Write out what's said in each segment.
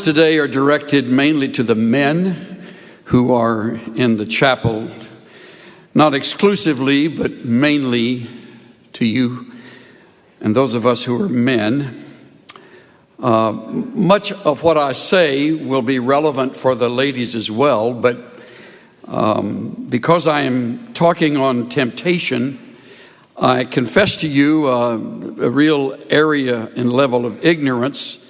today are directed mainly to the men who are in the chapel, not exclusively, but mainly to you and those of us who are men. Much of what I say will be relevant for the ladies as well, but because I am talking on temptation, I confess to you a real area and level of ignorance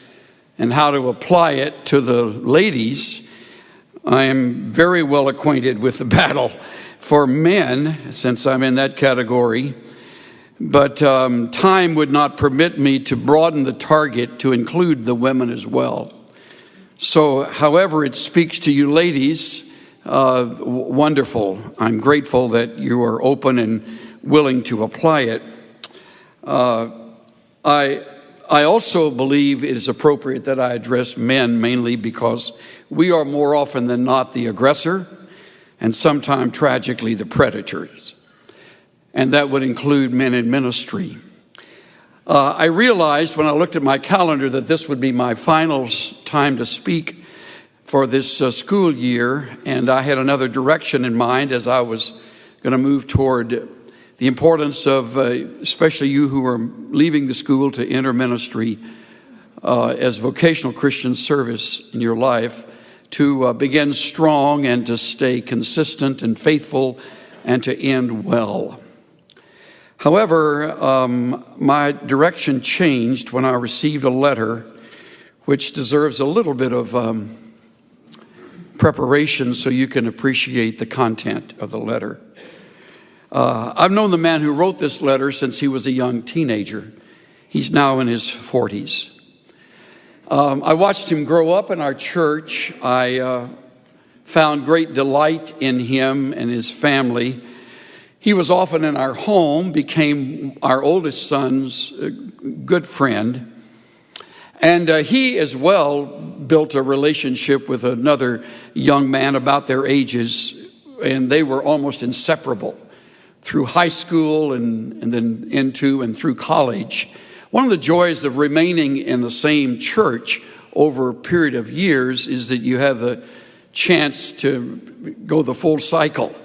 and how to apply it to the ladies. I am very well acquainted with the battle for men, since I'm in that category, but time would not permit me to broaden the target to include the women as well. So, however it speaks to you ladies, wonderful. I'm grateful that you are open and willing to apply it. I also believe it is appropriate that I address men mainly because we are more often than not the aggressor and sometimes tragically the predators. And that would include men in ministry. I realized when I looked at my calendar that this would be my final time to speak for this school year, and I had another direction in mind as I was going to move toward the importance of, especially you who are leaving the school to enter ministry as vocational Christian service in your life, to begin strong and to stay consistent and faithful and to end well. However, my direction changed when I received a letter which deserves a little bit of preparation so you can appreciate the content of the letter. I've known the man who wrote this letter since he was a young teenager. He's now in his 40s. I watched him grow up in our church. I found great delight in him and his family. He was often in our home, became our oldest son's good friend. And he as well built a relationship with another young man about their ages, and they were almost inseparable through high school and then into and through college. One of the joys of remaining in the same church over a period of years is that you have the chance to go the full cycle.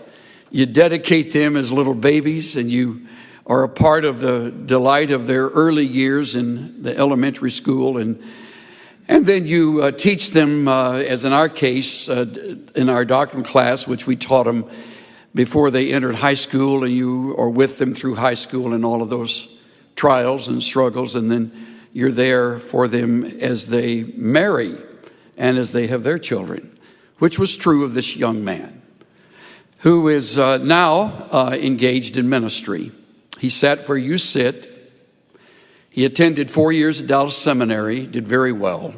You dedicate them as little babies, and you are a part of the delight of their early years in the elementary school, and then you teach them, as in our case, in our doctrine class, which we taught them before they entered high school, and you are with them through high school and all of those trials and struggles, and then you're there for them as they marry and as they have their children, which was true of this young man who is now engaged in ministry. He sat where you sit. He attended 4 years at Dallas Seminary, did very well.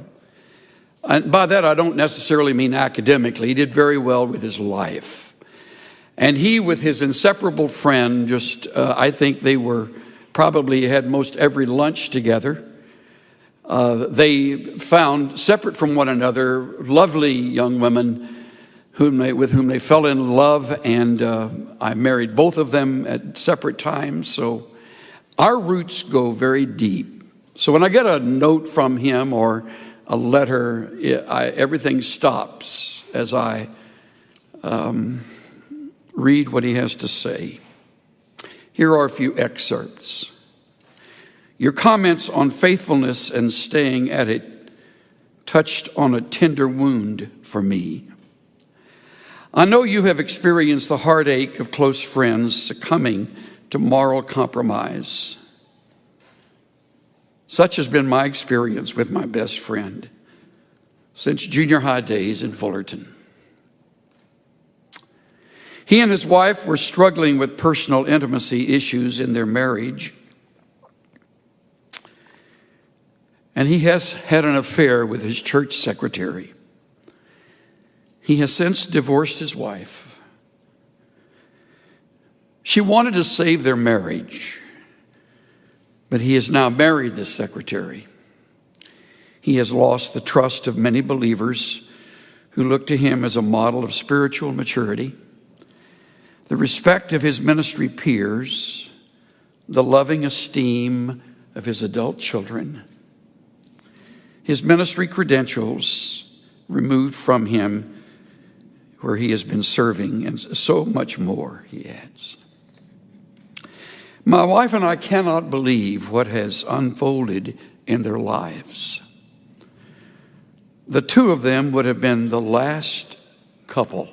And by that, I don't necessarily mean academically. He did very well with his life. And he, with his inseparable friend, I think they were probably had most every lunch together. They found, separate from one another, lovely young women with whom they fell in love, and I married both of them at separate times. So our roots go very deep. So when I get a note from him or a letter, everything stops as I read what he has to say. Here are a few excerpts. Your comments on faithfulness and staying at it touched on a tender wound for me. I know you have experienced the heartache of close friends succumbing to moral compromise. Such has been my experience with my best friend since junior high days in Fullerton. He and his wife were struggling with personal intimacy issues in their marriage. And he has had an affair with his church secretary. He has since divorced his wife. She wanted to save their marriage, but he has now married the secretary. He has lost the trust of many believers who look to him as a model of spiritual maturity, the respect of his ministry peers, the loving esteem of his adult children. his ministry credentials removed from him where he has been serving, and so much more, he adds. My wife and I cannot believe what has unfolded in their lives. The two of them would have been the last couple.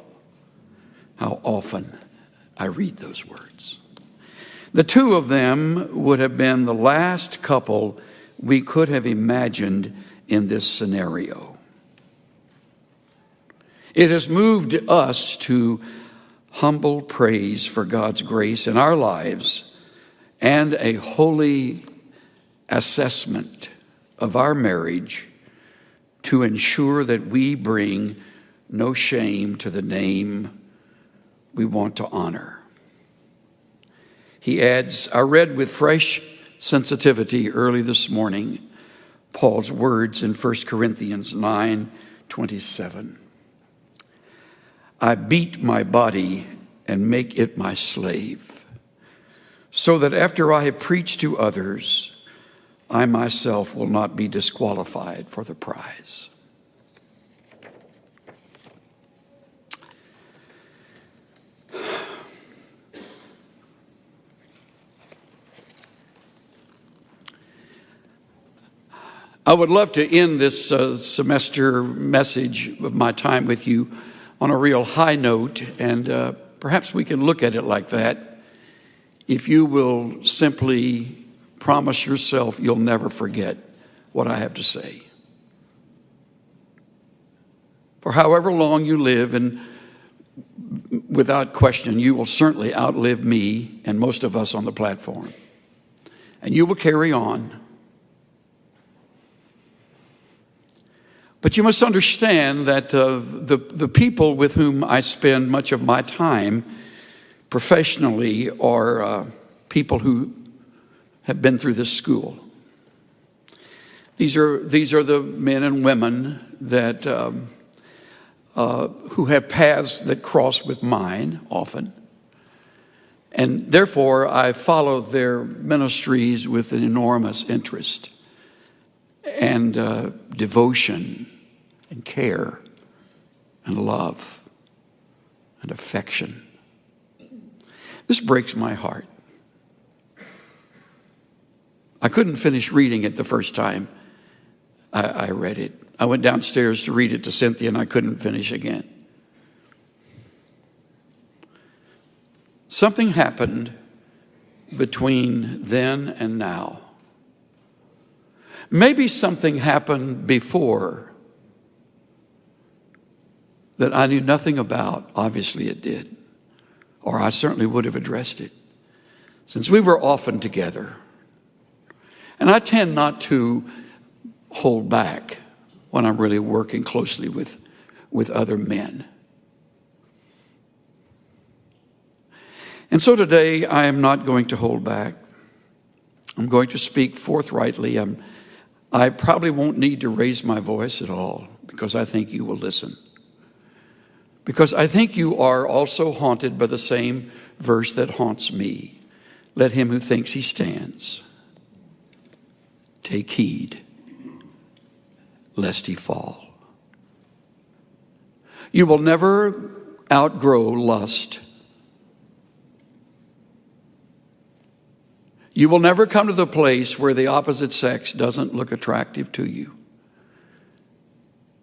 How often I read those words. The two of them would have been the last couple we could have imagined in this scenario. It has moved us to humble praise for God's grace in our lives and a holy assessment of our marriage to ensure that we bring no shame to the name we want to honor. He adds, I read with fresh sensitivity early this morning Paul's words in 1 Corinthians 9:27. I beat my body and make it my slave, so that after I have preached to others, I myself will not be disqualified for the prize. I would love to end this semester message of my time with you on a real high note, and perhaps we can look at it like that. If you will simply promise yourself you'll never forget what I have to say. For however long you live, and without question, you will certainly outlive me and most of us on the platform. And you will carry on. But you must understand that the people with whom I spend much of my time professionally are people who have been through this school. These are the men and women that who have paths that cross with mine often. And therefore, I follow their ministries with an enormous interest and devotion and care and love and affection. This breaks my heart. I couldn't finish reading it the first time I read it. I went downstairs to read it to Cynthia, and I couldn't finish again. Something happened between then and now. Maybe something happened before that I knew nothing about. Obviously it did, or I certainly would have addressed it, since we were often together. And I tend not to hold back when I'm really working closely with other men. And so today I am not going to hold back. I'm going to speak forthrightly. I probably won't need to raise my voice at all, because I think you will listen. Because I think you are also haunted by the same verse that haunts me. Let him who thinks he stands take heed, lest he fall. You will never outgrow lust. You will never come to the place where the opposite sex doesn't look attractive to you,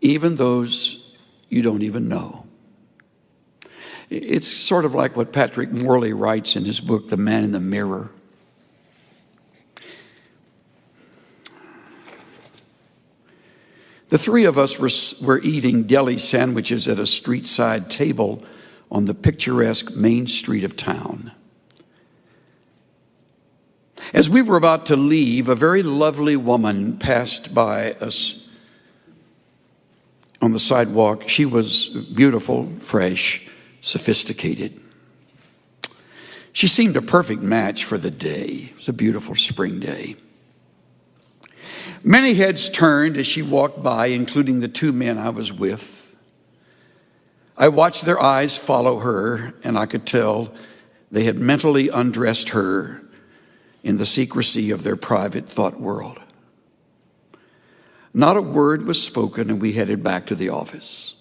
even those you don't even know. It's sort of like what Patrick Morley writes in his book, The Man in the Mirror. The three of us were eating deli sandwiches at a street-side table on the picturesque main street of town. As we were about to leave, a very lovely woman passed by us on the sidewalk. She was beautiful, fresh, sophisticated. She seemed a perfect match for the day. It was a beautiful spring day. Many heads turned as she walked by, including the two men I was with. I watched their eyes follow her, and I could tell they had mentally undressed her in the secrecy of their private thought world. Not a word was spoken, and we headed back to the office.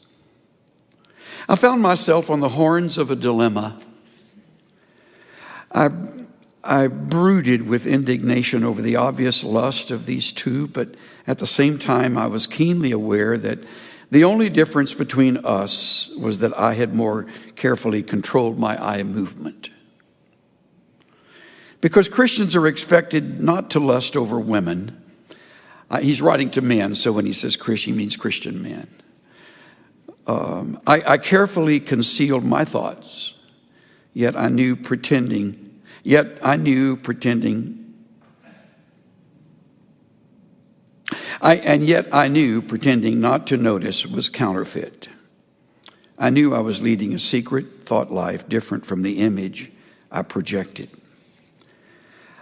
I found myself on the horns of a dilemma. I brooded with indignation over the obvious lust of these two, but at the same time, I was keenly aware that the only difference between us was that I had more carefully controlled my eye movement. Because Christians are expected not to lust over women. He's writing to men, so when he says Christian, he means Christian men. I carefully concealed my thoughts, yet I knew pretending not to notice was counterfeit. I knew I was leading a secret thought life different from the image I projected.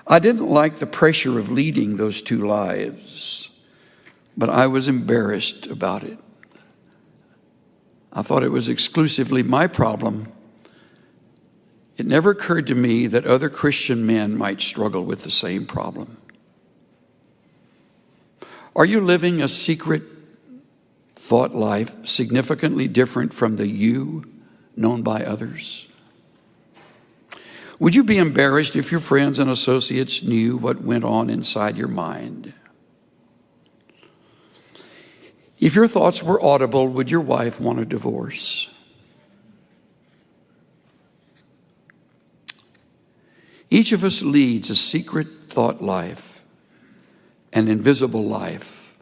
I didn't like the pressure of leading those two lives, but I was embarrassed about it. I thought it was exclusively my problem. It never occurred to me that other Christian men might struggle with the same problem. Are you living a secret thought life significantly different from the you known by others? Would you be embarrassed if your friends and associates knew what went on inside your mind? If your thoughts were audible, would your wife want a divorce? Each of us leads a secret thought life, an invisible life,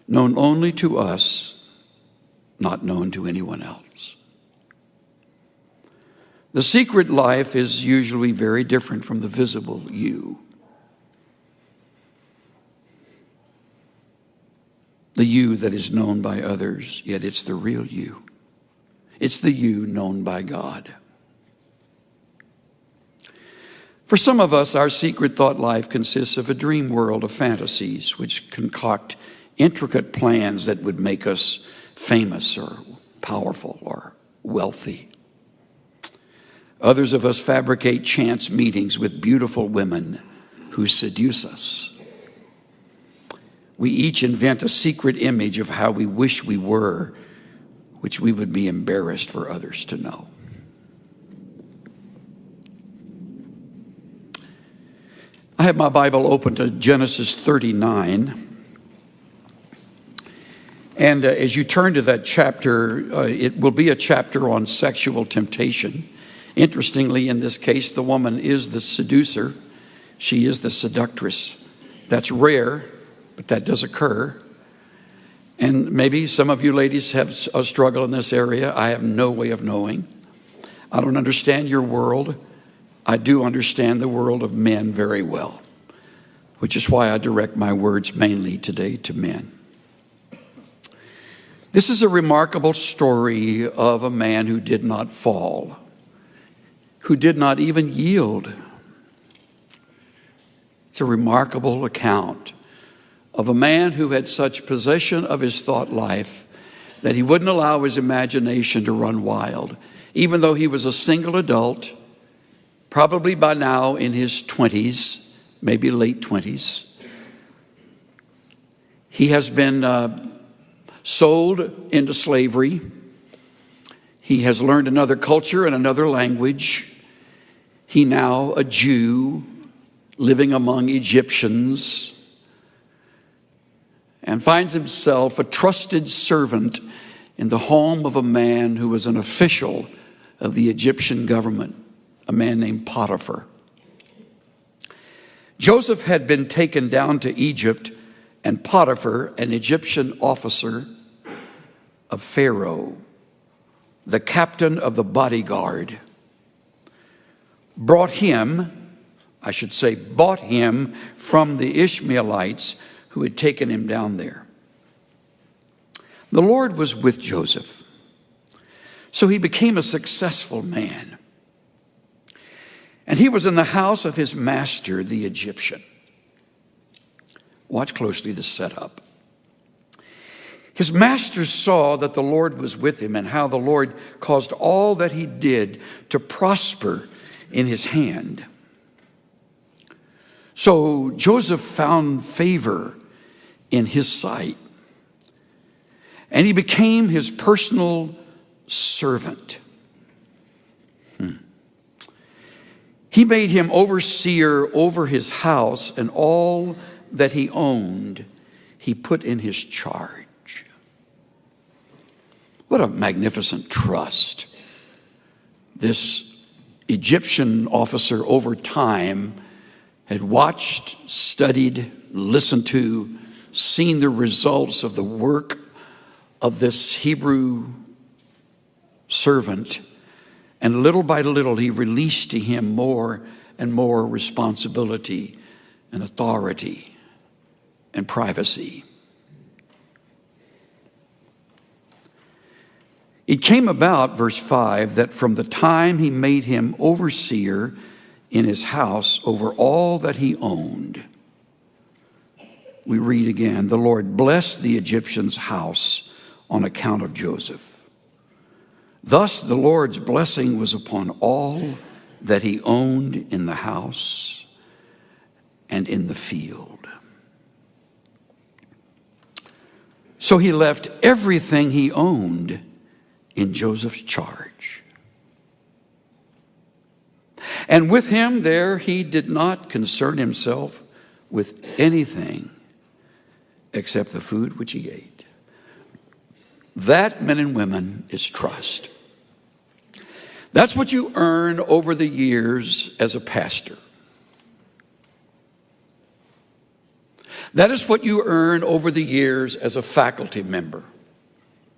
known only to us, not known to anyone else. The secret life is usually very different from the visible you. The you that is known by others, yet it's the real you. It's the you known by God. For some of us, our secret thought life consists of a dream world of fantasies which concoct intricate plans that would make us famous or powerful or wealthy. Others of us fabricate chance meetings with beautiful women who seduce us. We each invent a secret image of how we wish we were, which we would be embarrassed for others to know. I have my Bible open to Genesis 39. And as you turn to that chapter, it will be a chapter on sexual temptation. Interestingly, in this case, the woman is the seducer. She is the seductress. That's rare, but that does occur. And maybe some of you ladies have a struggle in this area. I have no way of knowing. I don't understand your world. I do understand the world of men very well, which is why I direct my words mainly today to men. This is a remarkable story of a man who did not fall, who did not even yield. It's a remarkable account of a man who had such possession of his thought life that he wouldn't allow his imagination to run wild, even though he was a single adult, probably by now in his 20s, maybe late 20s. He has been sold into slavery. He has learned another culture and another language. He now a Jew living among Egyptians, and finds himself a trusted servant in the home of a man who was an official of the Egyptian government, a man named Potiphar. Joseph had been taken down to Egypt, and Potiphar, an Egyptian officer of Pharaoh, the captain of the bodyguard, bought him from the Ishmaelites who had taken him down there. The Lord was with Joseph, so he became a successful man. And he was in the house of his master, the Egyptian. Watch closely the setup. His master saw that the Lord was with him and how the Lord caused all that he did to prosper in his hand. So Joseph found favor in his sight. and he became his personal servant. He made him overseer over his house, and all that he owned he put in his charge. What a magnificent trust. This Egyptian officer over time had watched, studied, listened to, seen the results of the work of this Hebrew servant, and little by little he released to him more and more responsibility and authority and privacy. It came about, verse 5, that from the time he made him overseer in his house over all that he owned, we read again, the Lord blessed the Egyptian's house on account of Joseph. Thus the Lord's blessing was upon all that he owned in the house and in the field. So he left everything he owned in Joseph's charge. And with him there he did not concern himself with anything except the food which he ate. That, men and women, is trust. That's what you earn over the years as a pastor. That is what you earn over the years as a faculty member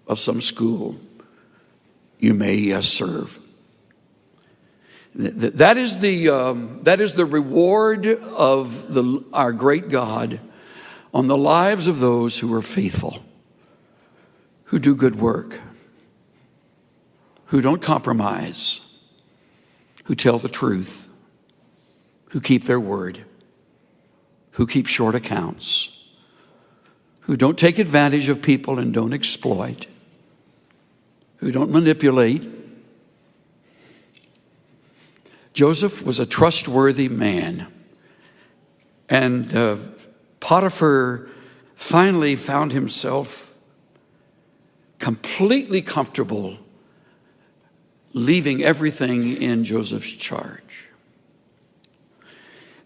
of some school you may serve. That is the reward of our great God on the lives of those who are faithful, who do good work, who don't compromise, who tell the truth, who keep their word, who keep short accounts, who don't take advantage of people and don't exploit, who don't manipulate. Joseph was a trustworthy man, and Potiphar finally found himself completely comfortable leaving everything in Joseph's charge.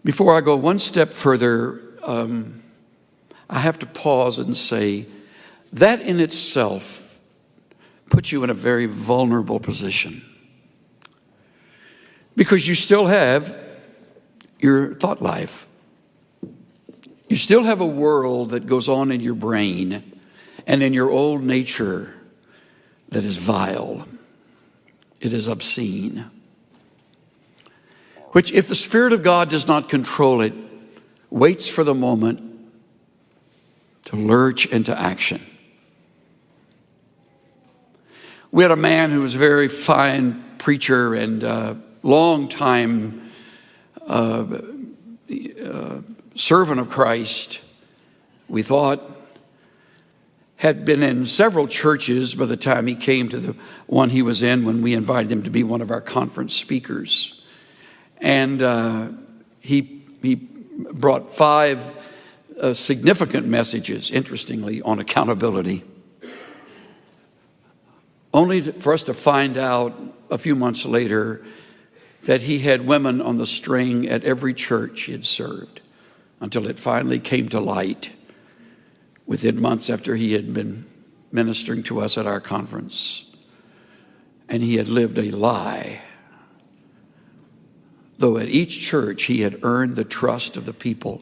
Before I go one step further, I have to pause and say that in itself puts you in a very vulnerable position, because you still have your thought life. You still have a world that goes on in your brain and in your old nature that is vile. It is obscene, which, if the Spirit of God does not control it, waits for the moment to lurch into action. We had a man who was a very fine preacher and long-time servant of Christ, we thought, had been in several churches by the time he came to the one he was in when we invited him to be one of our conference speakers. And he brought 5 significant messages, interestingly, on accountability, only for us to find out a few months later that he had women on the string at every church he had served, until it finally came to light within months after he had been ministering to us at our conference. And he had lived a lie. Though at each church he had earned the trust of the people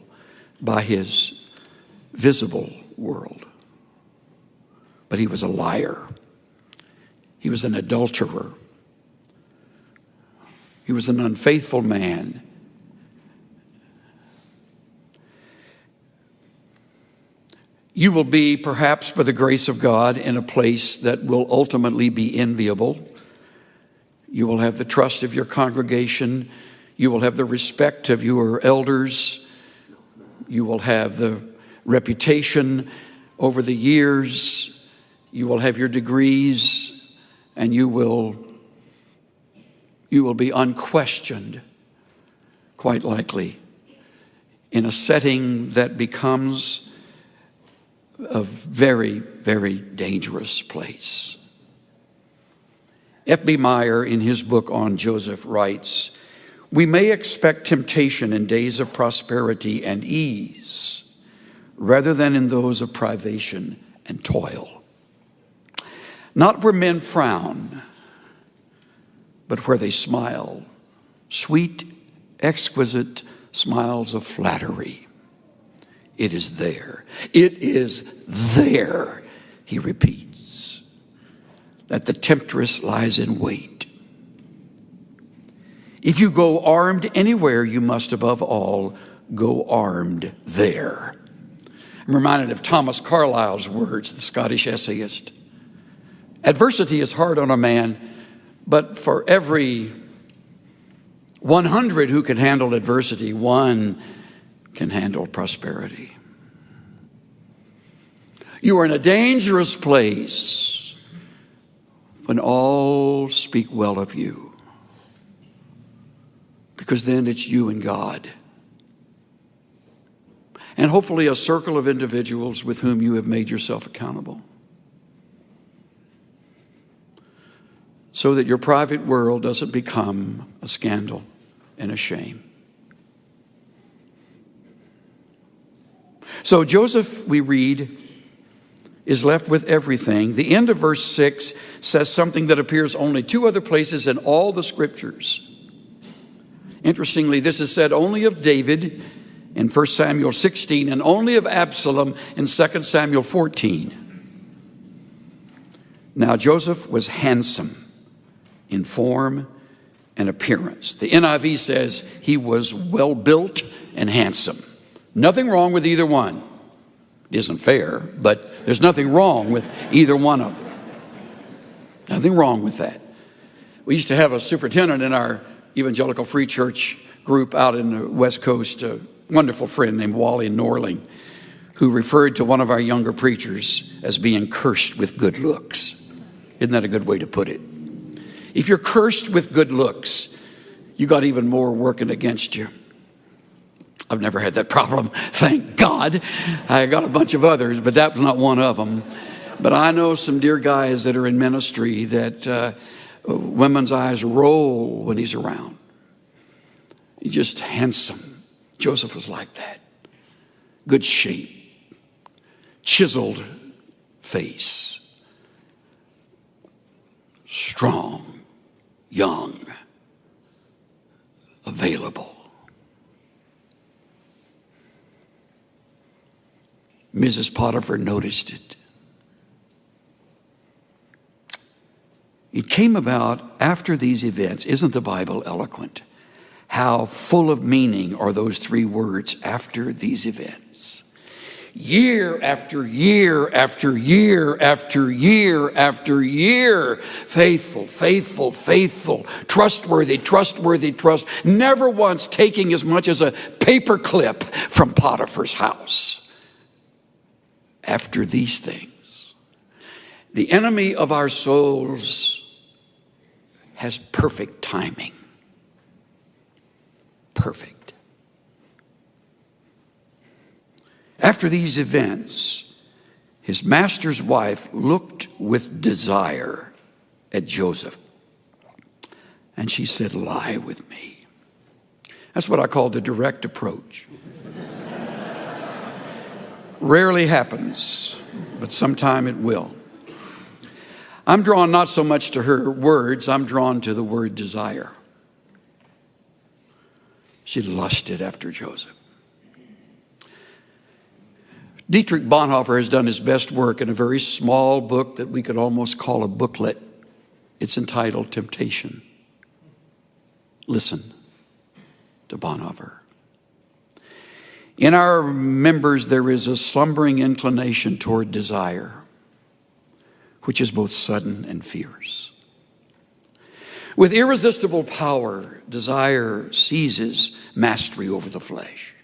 by his visible world. But he was a liar. He was an adulterer. He was an unfaithful man. You will be, perhaps by the grace of God, in a place that will ultimately be enviable. You will have the trust of your congregation. You will have the respect of your elders. You will have the reputation over the years. You will have your degrees, and you will be unquestioned, quite likely, in a setting that becomes a very, very dangerous place. F.B. Meyer, in his book on Joseph, writes, "We may expect temptation in days of prosperity and ease rather than in those of privation and toil. Not where men frown, but where they smile, sweet, exquisite smiles of flattery. It is there. It is there," he repeats, "that the temptress lies in wait. If you go armed anywhere, you must above all go armed there." I'm reminded of Thomas Carlyle's words, the Scottish essayist. "Adversity is hard on a man, but for every 100 who can handle adversity, one can handle prosperity." You are in a dangerous place when all speak well of you, because then it's you and God, and hopefully a circle of individuals with whom you have made yourself accountable, so that your private world doesn't become a scandal and a shame. So Joseph, we read, is left with everything. The end of verse 6 says something that appears only 2 other places in all the scriptures. Interestingly, this is said only of David in 1 Samuel 16 and only of Absalom in 2 Samuel 14. Now Joseph was handsome in form and appearance. The NIV says he was well built and handsome. Nothing wrong with either one. It isn't fair, but there's nothing wrong with either one of them. Nothing wrong with that. We used to have a superintendent in our Evangelical Free Church group out in the West Coast, a wonderful friend named Wally Norling, who referred to one of our younger preachers as being cursed with good looks. Isn't that a good way to put it? If you're cursed with good looks, you got even more working against you. I've never had that problem, thank God. I got a bunch of others, but that was not one of them. But I know some dear guys that are in ministry that women's eyes roll when he's around. He's just handsome. Joseph was like that. Good shape, chiseled face, strong, young, available. Mrs. Potiphar noticed it. It came about after these events. Isn't the Bible eloquent? How full of meaning are those 3 words, after these events. Year after year after year after year after year. Faithful, faithful, faithful. Trustworthy, trustworthy, trust. Never once taking as much as a paper clip from Potiphar's house. After these things, the enemy of our souls has perfect timing. Perfect. After these events, his master's wife looked with desire at Joseph, and she said, "Lie with me." That's what I call the direct approach. Rarely happens, but sometime it will. I'm drawn not so much to her words, I'm drawn to the word desire. She lusted after Joseph. Dietrich Bonhoeffer has done his best work in a very small book that we could almost call a booklet. It's entitled Temptation. Listen to Bonhoeffer. In our members, there is a slumbering inclination toward desire, which is both sudden and fierce. With irresistible power, desire seizes mastery over the flesh.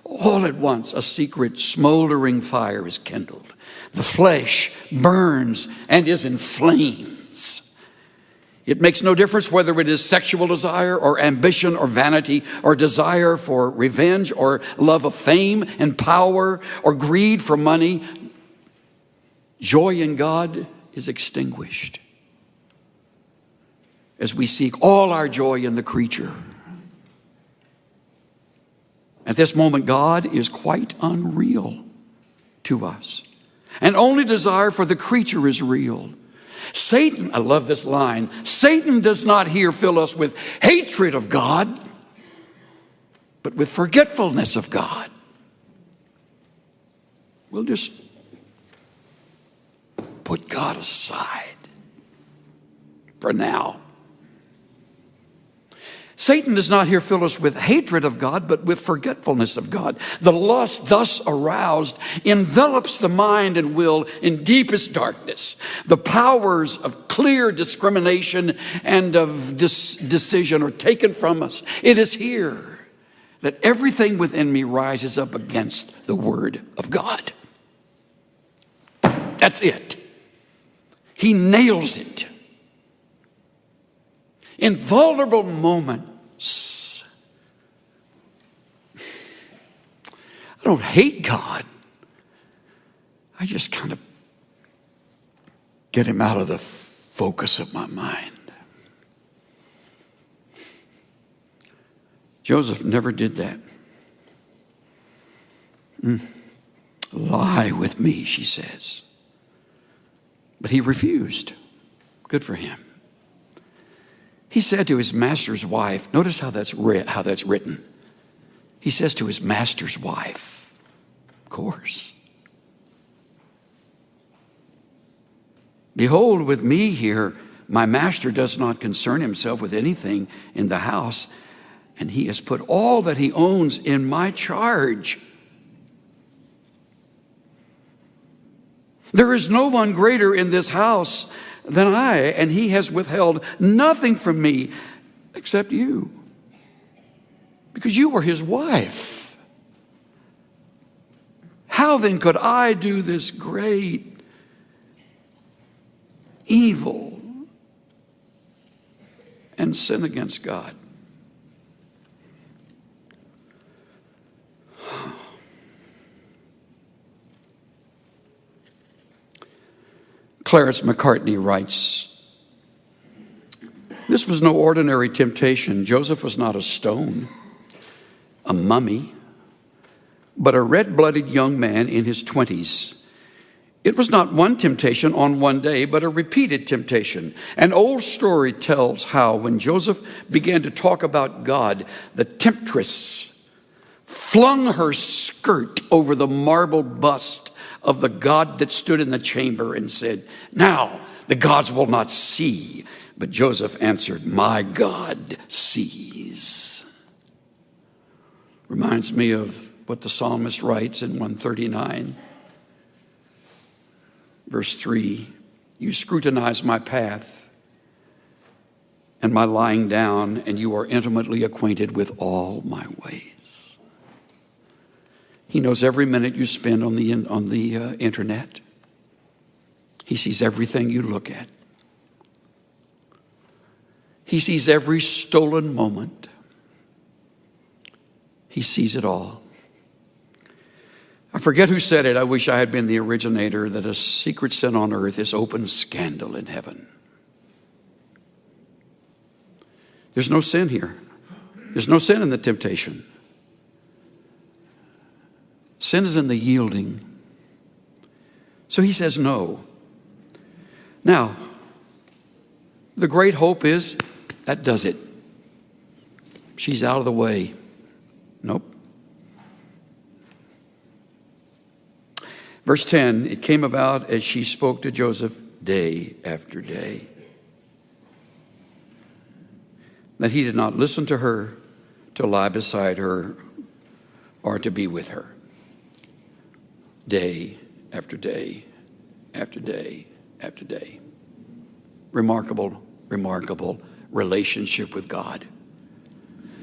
All at once, a secret smoldering fire is kindled. The flesh burns and is in flames. It makes no difference whether it is sexual desire or ambition or vanity or desire for revenge or love of fame and power or greed for money. Joy in God is extinguished as we seek all our joy in the creature. At this moment, God is quite unreal to us. And only desire for the creature is real. Satan, I love this line, Satan does not here fill us with hatred of God, but with forgetfulness of God. We'll just put God aside for now. Satan does not here fill us with hatred of God, but with forgetfulness of God. The lust thus aroused envelops the mind and will in deepest darkness. The powers of clear discrimination and of decision are taken from us. It is here that everything within me rises up against the word of God. That's it. He nails it. In vulnerable moments, I don't hate God. I just kind of get him out of the focus of my mind. Joseph never did that. Lie with me, she says. But he refused. Good for him. He said to his master's wife, notice how that's written. He says to his master's wife, of course. Behold, with me here, my master does not concern himself with anything in the house, and he has put all that he owns in my charge. There is no one greater in this house than I, and he has withheld nothing from me except you, because you were his wife. How then could I do this great evil and sin against God? Clarence McCartney writes, this was no ordinary temptation. Joseph was not a stone, a mummy, but a red-blooded young man in his 20s. It was not one temptation on one day, but a repeated temptation. An old story tells how when Joseph began to talk about God, the temptress flung her skirt over the marble bust of the God that stood in the chamber and said, now the gods will not see. But Joseph answered, my God sees. Reminds me of what the psalmist writes in 139, verse 3. You scrutinize my path and my lying down, and you are intimately acquainted with all my ways. He knows every minute you spend on the internet. He sees everything you look at. He sees every stolen moment. He sees it all. I forget who said it. I wish I had been the originator, that a secret sin on earth is open scandal in heaven. There's no sin here. There's no sin in the temptation. Sin is in the yielding. So he says no. Now, the great hope is that does it. She's out of the way. Nope. Verse 10, it came about as she spoke to Joseph day after day, that he did not listen to her, to lie beside her, or to be with her. Day after day after day after day. Remarkable, remarkable relationship with God.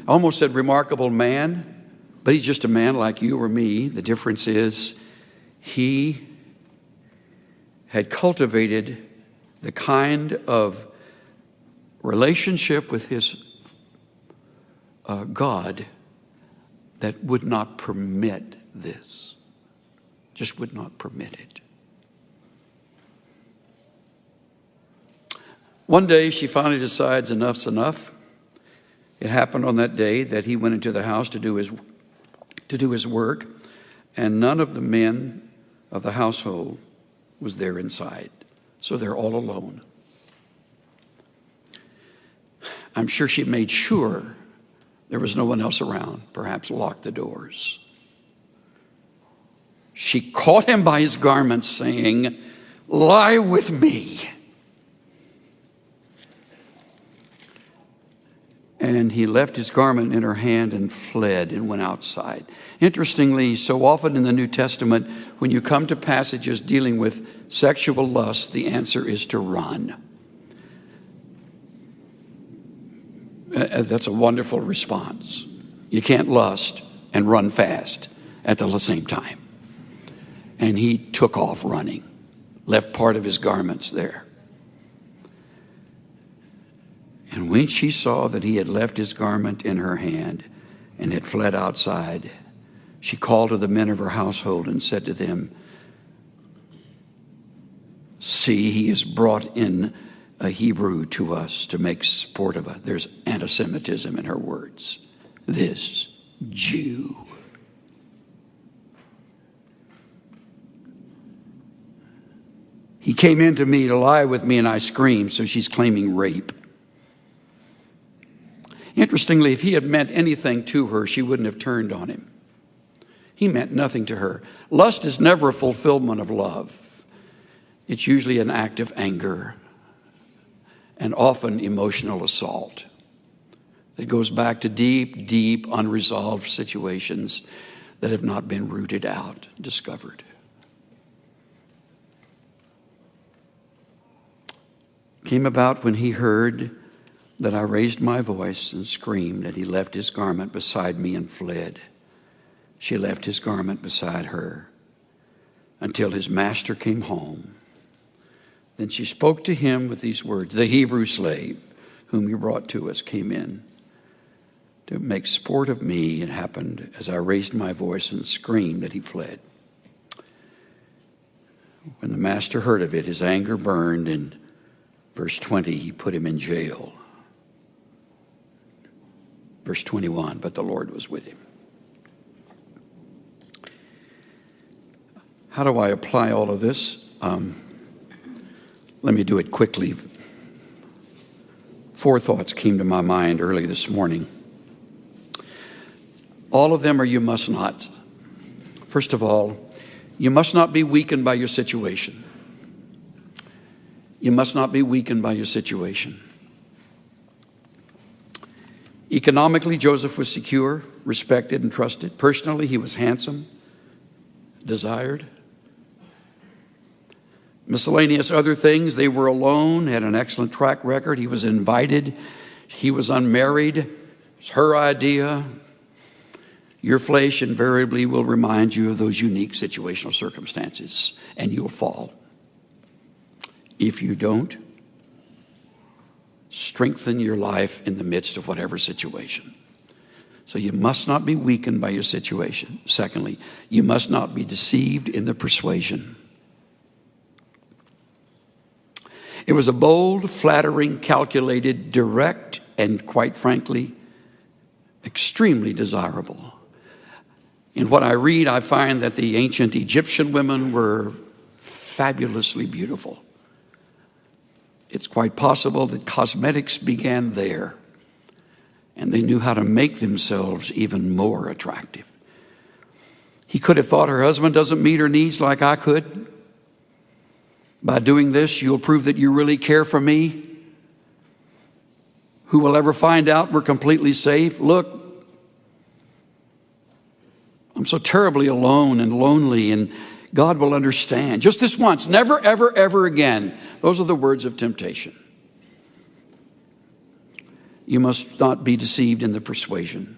I almost said remarkable man, but he's just a man like you or me. The difference is he had cultivated the kind of relationship with his God that would not permit this. Just would not permit it. One day she finally decides enough's enough. It happened on that day that he went into the house to do his work, and none of the men of the household was there inside. So they're all alone. I'm sure she made sure there was no one else around, perhaps locked the doors. She caught him by his garments, saying, "Lie with me." And he left his garment in her hand and fled and went outside. Interestingly, so often in the New Testament, when you come to passages dealing with sexual lust, the answer is to run. That's a wonderful response. You can't lust and run fast at the same time. And he took off running, left part of his garments there. And when she saw that he had left his garment in her hand and had fled outside, she called to the men of her household and said to them, "See, he has brought in a Hebrew to us to make sport of us." There's anti-Semitism in her words. This Jew. He came in to me to lie with me, and I screamed. So she's claiming rape. Interestingly, if he had meant anything to her, she wouldn't have turned on him. He meant nothing to her. Lust is never a fulfillment of love. It's usually an act of anger and often emotional assault. It goes back to deep, deep, unresolved situations that have not been rooted out, discovered. Came about when he heard that I raised my voice and screamed, that he left his garment beside me and fled. She left his garment beside her until his master came home. Then she spoke to him with these words, "The Hebrew slave whom you brought to us came in to make sport of me. It happened as I raised my voice and screamed that he fled." When the master heard of it, his anger burned, and verse 20, he put him in jail. Verse 21, but the Lord was with him. How do I apply all of this? Let me do it quickly. 4 thoughts came to my mind early this morning. All of them are you must not. First of all, you must not be weakened by your situation. You must not be weakened by your situation. Economically, Joseph was secure, respected, and trusted. Personally, he was handsome, desired. Miscellaneous other things, they were alone, had an excellent track record. He was invited. He was unmarried. It's her idea. Your flesh invariably will remind you of those unique situational circumstances, and you'll fall. If you don't, strengthen your life in the midst of whatever situation. So you must not be weakened by your situation. Secondly, you must not be deceived in the persuasion. It was a bold, flattering, calculated, direct, and quite frankly, extremely desirable. In what I read, I find that the ancient Egyptian women were fabulously beautiful. It's quite possible that cosmetics began there, and they knew how to make themselves even more attractive. He could have thought, her husband doesn't meet her needs like I could. By doing this, you'll prove that you really care for me. Who will ever find out we're completely safe? Look, I'm so terribly alone and lonely, and God will understand. Just this once, never, ever, ever again. Those are the words of temptation. You must not be deceived in the persuasion.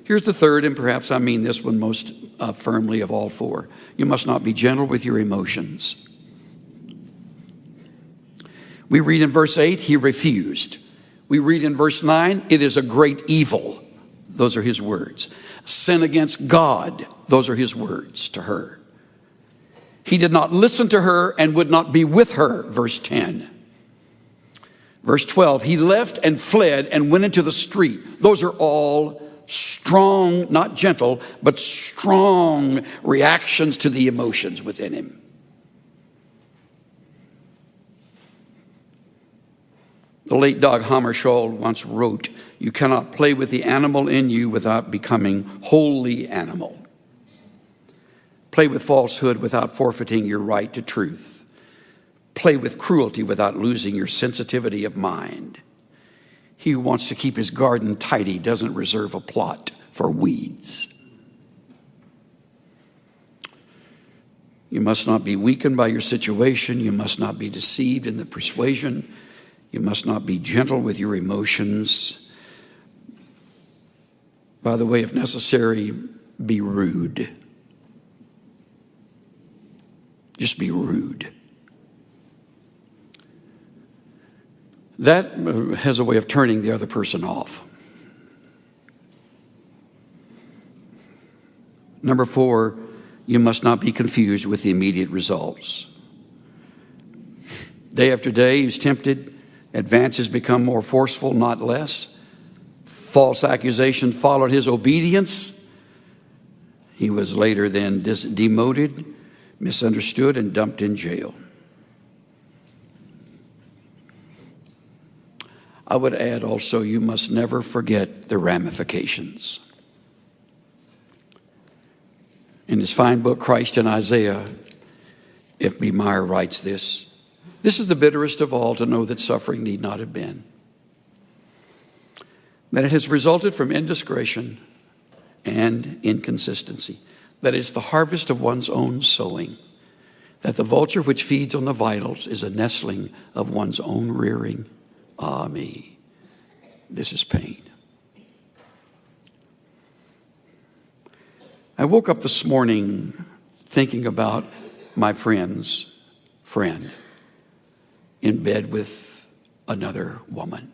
Here's the third, and perhaps I mean this one most firmly of all 4. You must not be gentle with your emotions. We read in verse 8, he refused. We read in verse 9, it is a great evil. Those are his words. Sin against God. Those are his words to her. He did not listen to her and would not be with her. Verse 10. Verse 12, he left and fled and went into the street. Those are all strong, not gentle, but strong reactions to the emotions within him. The late Dag Hammarskjöld once wrote, you cannot play with the animal in you without becoming wholly animal. Play with falsehood without forfeiting your right to truth. Play with cruelty without losing your sensitivity of mind. He who wants to keep his garden tidy doesn't reserve a plot for weeds. You must not be weakened by your situation. You must not be deceived in the persuasion. You must not be gentle with your emotions. By the way, if necessary, be rude. Just be rude. That has a way of turning the other person off. Number 4, you must not be confused with the immediate results. Day after day, he's tempted. Advances become more forceful, not less. False accusation followed his obedience. He was later then demoted, misunderstood, and dumped in jail. I would add also, you must never forget the ramifications. In his fine book, Christ in Isaiah, F. B. Meyer writes this. This is the bitterest of all, to know that suffering need not have been. That it has resulted from indiscretion and inconsistency. That it's the harvest of one's own sowing. That the vulture which feeds on the vitals is a nestling of one's own rearing. Ah, me, this is pain. I woke up this morning thinking about my friend's friend in bed with another woman.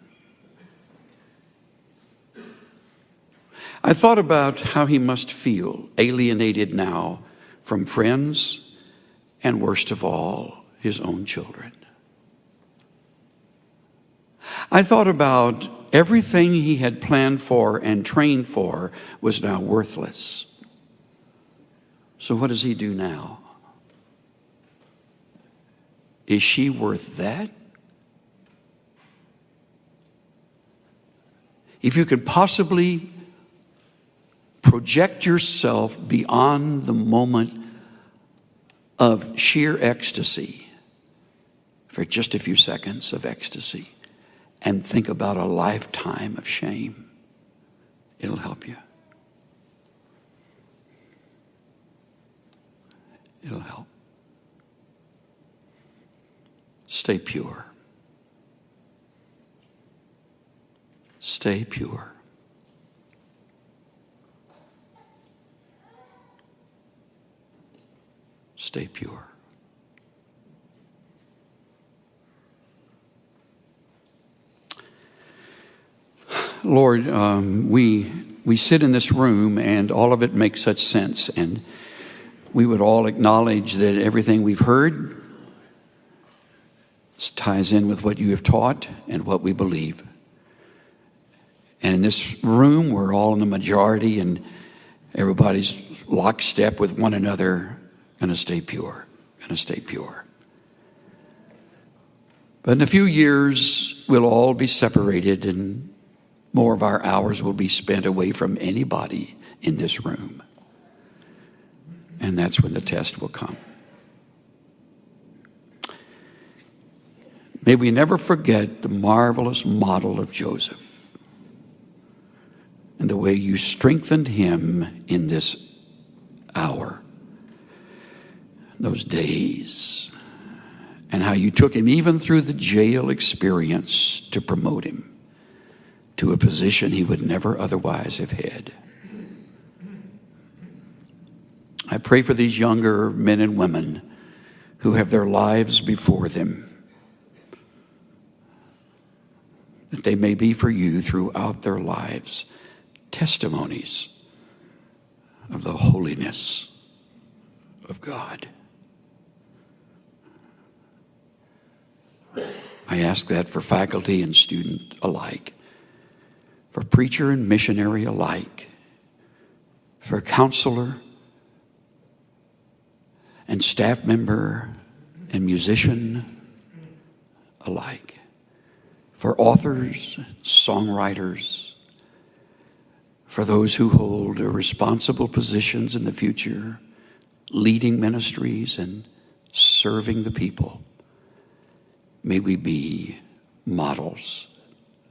I thought about how he must feel, alienated now from friends and, worst of all, his own children. I thought about everything he had planned for and trained for was now worthless. So what does he do now? Is she worth that? If you could possibly project yourself beyond the moment of sheer ecstasy for just a few seconds of ecstasy and think about a lifetime of shame, it'll help you. It'll help. Stay pure. Stay pure. Stay pure. Lord, we sit in this room and all of it makes such sense, and we would all acknowledge that everything we've heard ties in with what you have taught and what we believe. And in this room, we're all in the majority and everybody's lockstep with one another, gonna stay pure, gonna stay pure. But in a few years, we'll all be separated and more of our hours will be spent away from anybody in this room. And that's when the test will come. May we never forget the marvelous model of Joseph and the way you strengthened him in this hour, those days, and how you took him even through the jail experience to promote him to a position he would never otherwise have had. I pray for these younger men and women who have their lives before them, that they may be for you throughout their lives testimonies of the holiness of God. I ask that for faculty and student alike, for preacher and missionary alike, for counselor and staff member and musician alike, for authors, songwriters, for those who hold responsible positions in the future, leading ministries and serving the people. May we be models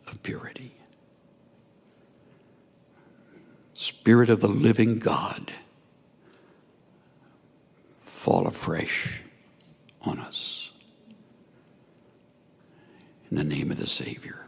of purity. Spirit of the living God, fall afresh on us. In the name of the Savior.